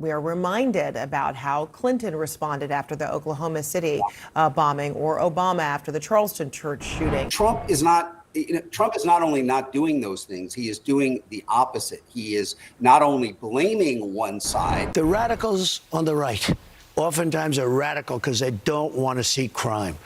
We are reminded about how Clinton responded after the Oklahoma City bombing, or Obama after the Charleston church shooting. Trump is not only not doing those things, he is doing the opposite. He is not only blaming one side. The radicals on the right oftentimes are radical because they don't want to see crime.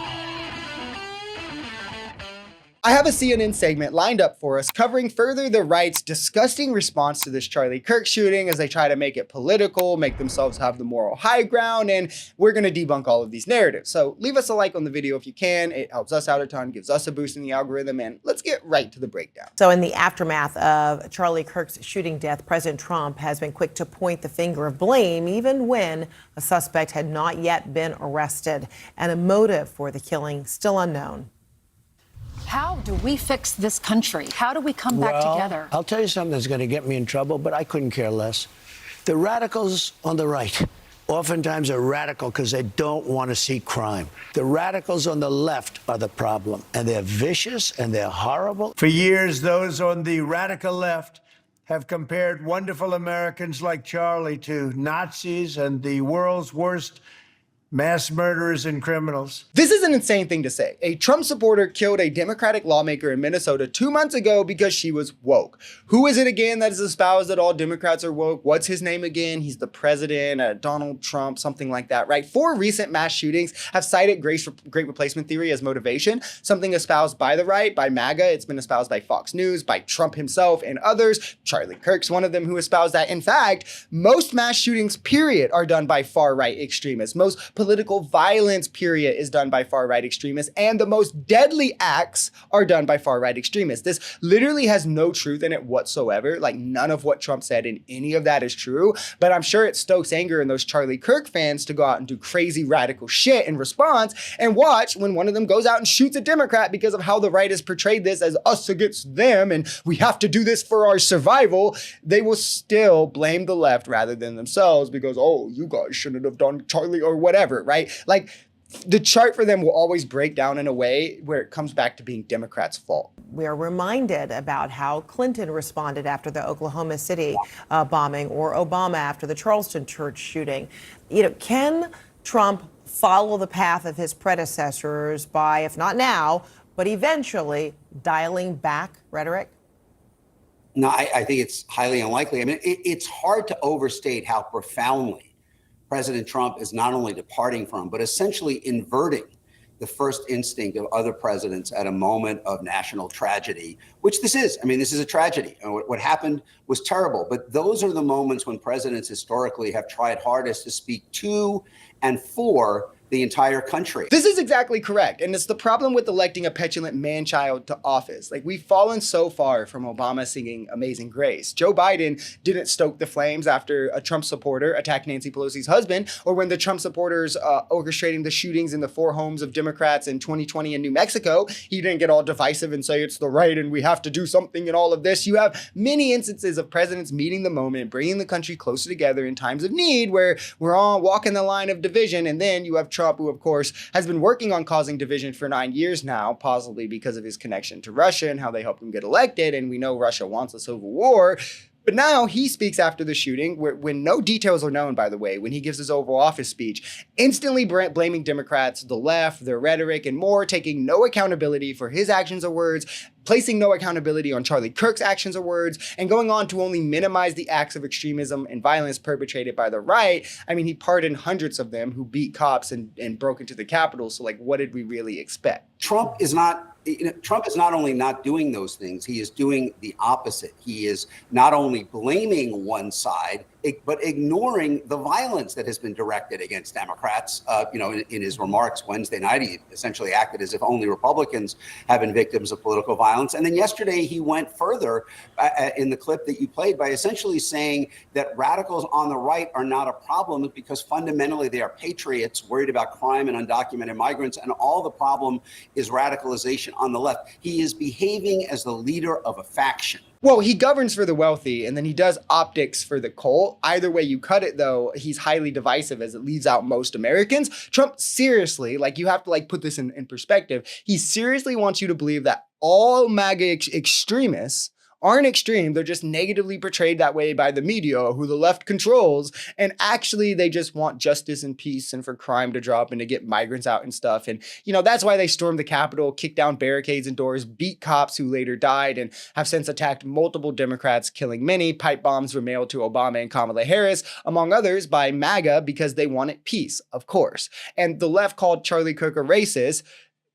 I have a CNN segment lined up for us covering further the right's disgusting response to this Charlie Kirk shooting as they try to make it political, make themselves have the moral high ground, and we're going to debunk all of these narratives. So leave us a like on the video if you can. It helps us out a ton, gives us a boost in the algorithm, and let's get right to the breakdown. So in the aftermath of Charlie Kirk's shooting death, President Trump has been quick to point the finger of blame, even when a suspect had not yet been arrested, and a motive for the killing still unknown. How do we fix this country? How do we come back together? I'll tell you something that's going to get me in trouble, but I couldn't care less. The radicals on the right oftentimes are radical because they don't want to see crime. The radicals on the left are the problem, and they're vicious and they're horrible. For years, those on the radical left have compared wonderful Americans like Charlie to Nazis and the world's worst mass murderers and criminals. This is an insane thing to say. A Trump supporter killed a Democratic lawmaker in Minnesota 2 months ago because she was woke. Who is it again that is espoused that all Democrats are woke? What's his name again? He's the president, Donald Trump, something like that, right? 4 recent mass shootings have cited great replacement theory as motivation, something espoused by the right, by MAGA. It's been espoused by Fox News, by Trump himself and others. Charlie Kirk's one of them who espoused that. In fact, most mass shootings, period, are done by far-right extremists. Most political violence, period, is done by far-right extremists, and the most deadly acts are done by far-right extremists. This literally has no truth in it whatsoever. Like, none of what Trump said in any of that is true, but I'm sure it stokes anger in those Charlie Kirk fans to go out and do crazy radical shit in response, and watch when one of them goes out and shoots a Democrat because of how the right has portrayed this as us against them, and we have to do this for our survival. They will still blame the left rather than themselves because, oh, you guys shouldn't have done Charlie or whatever, right? Like, the chart for them will always break down in a way where it comes back to being Democrats' fault. We are reminded about how Clinton responded after the Oklahoma City bombing, or Obama after the Charleston church shooting. Can Trump follow the path of his predecessors by, if not now, but eventually dialing back rhetoric? No, I think it's highly unlikely. I mean, it's hard to overstate how profoundly President Trump is not only departing from, but essentially inverting the first instinct of other presidents at a moment of national tragedy, which this is. I mean, this is a tragedy. And what happened was terrible. But those are the moments when presidents historically have tried hardest to speak to and for the entire country. This is exactly correct. And it's the problem with electing a petulant man-child to office. Like, we've fallen so far from Obama singing Amazing Grace. Joe Biden didn't stoke the flames after a Trump supporter attacked Nancy Pelosi's husband, or when the Trump supporters orchestrating the shootings in the 4 homes of Democrats in 2020 in New Mexico. He didn't get all divisive and say it's the right and we have to do something and all of this. You have many instances of presidents meeting the moment, bringing the country closer together in times of need, where we're all walking the line of division. And then you have Trump, who of course has been working on causing division for 9 years now, possibly because of his connection to Russia and how they helped him get elected. And we know Russia wants a civil war. But now he speaks after the shooting, when no details are known, by the way, when he gives his Oval Office speech, instantly blaming Democrats, the left, their rhetoric, and more, taking no accountability for his actions or words, placing no accountability on Charlie Kirk's actions or words, and going on to only minimize the acts of extremism and violence perpetrated by the right. I mean, he pardoned hundreds of them who beat cops and broke into the Capitol. So, like, what did we really expect? Trump is not only not doing those things, he is doing the opposite. He is not only blaming one side, but ignoring the violence that has been directed against Democrats. In his remarks Wednesday night, he essentially acted as if only Republicans have been victims of political violence. And then yesterday, he went further in the clip that you played by essentially saying that radicals on the right are not a problem because fundamentally they are patriots worried about crime and undocumented migrants, and all the problem is radicalization on the left. He is behaving as the leader of a faction. Well, he governs for the wealthy, and then he does optics for the cult. Either way you cut it, though, he's highly divisive as it leaves out most Americans. Trump seriously, you have to put this in perspective. He seriously wants you to believe that all MAGA extremists aren't extreme. They're just negatively portrayed that way by the media, who the left controls. And actually, they just want justice and peace and for crime to drop and to get migrants out and stuff. And, that's why they stormed the Capitol, kicked down barricades and doors, beat cops who later died, and have since attacked multiple Democrats, killing many. Pipe bombs were mailed to Obama and Kamala Harris, among others, by MAGA because they wanted peace, of course. And the left called Charlie Kirk a racist,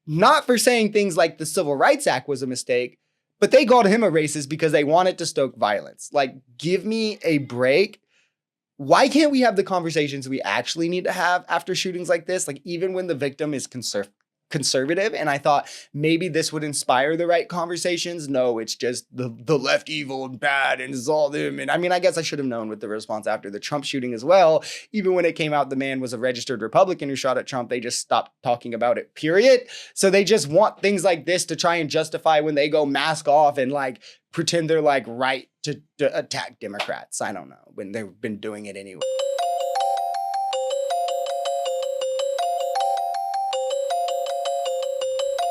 not for saying things like the Civil Rights Act was a mistake, but they called him a racist because they wanted to stoke violence. Like, give me a break. Why can't we have the conversations we actually need to have after shootings like this? Like, even when the victim is conservative, and I thought maybe this would inspire the right conversations. No, it's just the left evil and bad, and it's all them. And I mean, I guess I should have known with the response after the Trump shooting as well. Even when it came out the man was a registered Republican who shot at Trump, they just stopped talking about it, period. So they just want things like this to try and justify when they go mask off and like pretend they're like right to attack Democrats. I don't know, when they've been doing it anyway.